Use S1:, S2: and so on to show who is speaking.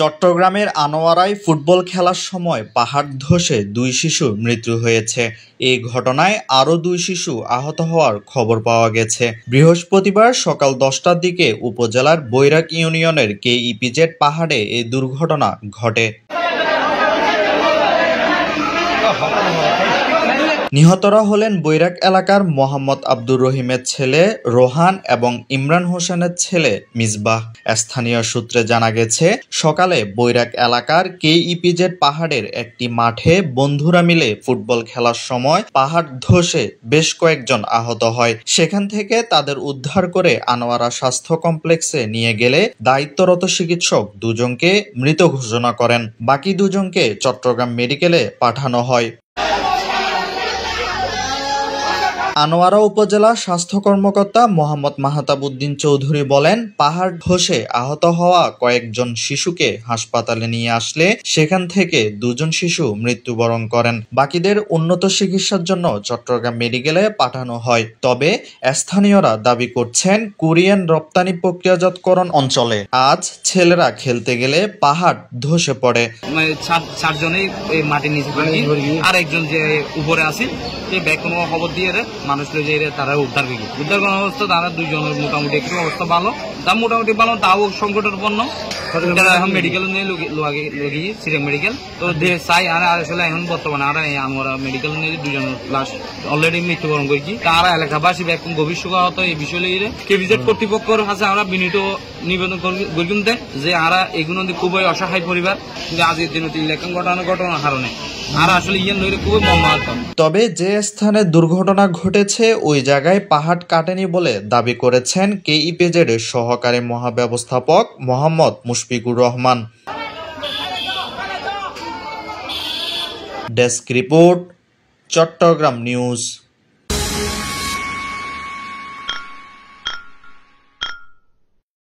S1: চট্টগ্রামের আনোয়ারায় ফুটবল খেলার সময় পাহাড় ধসে ২ শিশুর মৃত্যু হয়েছে। এই ঘটনায় আরও ২ শিশু আহত হওয়ার খবর পাওয়া গেছে। বৃহস্পতিবার সকাল ১০টার দিকে উপজেলার বৈরাক ইউনিয়নের কেইপিজেড পাহাড়ে এই দুর্ঘটনা ঘটে। নিহতরা হলেন বৈরাক এলাকার মোহাম্মদ আব্দুর রহিমের ছেলে রোহান এবং ইমরান হোসেনের ছেলে মিসবাহ। স্থানীয় সূত্রে জানা গেছে, সকালে বৈরাক এলাকার কেইপিজেড পাহাড়ের একটি মাঠে বন্ধুরা মিলে ফুটবল খেলার সময় পাহাড় ধসে বেশ কয়েকজন আহত হয়। সেখান থেকে তাদের উদ্ধার করে আনোয়ারা স্বাস্থ্য কমপ্লেক্সে নিয়ে গেলে দায়িত্বরত চিকিৎসক দুজনকে মৃত ঘোষণা করেন। বাকি দুজনকে চট্টগ্রাম মেডিকেলে পাঠানো হয়। আনোয়ারা উপজেলা স্বাস্থ্য কর্মকর্তা মোহাম্মদ মাহতাব উদ্দিন চৌধুরী বলেন, পাহাড় ধসে আহত হওয়া কয়েকজন শিশুকে হাসপাতালে নিয়ে আসলে সেখান থেকে ২ জন শিশু মৃত্যুবরণ করেন। বাকিদের উন্নত চিকিৎসার জন্য চট্টগ্রাম মেডিকেলে পাঠানো হয়। তবে স্থানীয়রা দাবি করছেন, কোরিয়ান রপ্তানি প্রক্রিয়াজাতকরণ অঞ্চলে আজ ছেলেরা খেলতে গেলে পাহাড় ধসে পড়ে।
S2: 4 জনেই মাটির নিচে আর একজন যে উপরে আছে কোনো খবর দিয়ে মানুষ তারা উদ্ধার করার অবস্থা, তারা 2 জনের মোটামুটি একটু অবস্থা ভালো, তাও সংকটেরপন্ন। এখন মেডিকেল নিয়ে লগিয়ে সিরিয়াম মেডিকেল তো চাই আর আসলে এখন বর্তমানে আর আমরা মেডিকেল নিয়ে 2 জনের লাশ অলরেডি মৃত্যুবরণ করেছি। তারা এলাকাবাসী এখন গভীর শোকাহত এই বিষয় নিয়ে কেভিজেড কর্তৃপক্ষের কাছে আমরা বিনীত নিবেদন করি যে আরা এগুলো খুবই অসহায় পরিবার, কিন্তু আজকের দিনে ইলেকশন ঘটনার কারণে
S1: তবে যে স্থানে দুর্ঘটনা ঘটেছে ওই জায়গায় পাহাড় কাটেনি বলে দাবি করেছেন কেইপিজেড এর সহকারী মহাব্যবস্থাপক Mohammad Mushfiqur Rahman. Desk report, Chattogram news.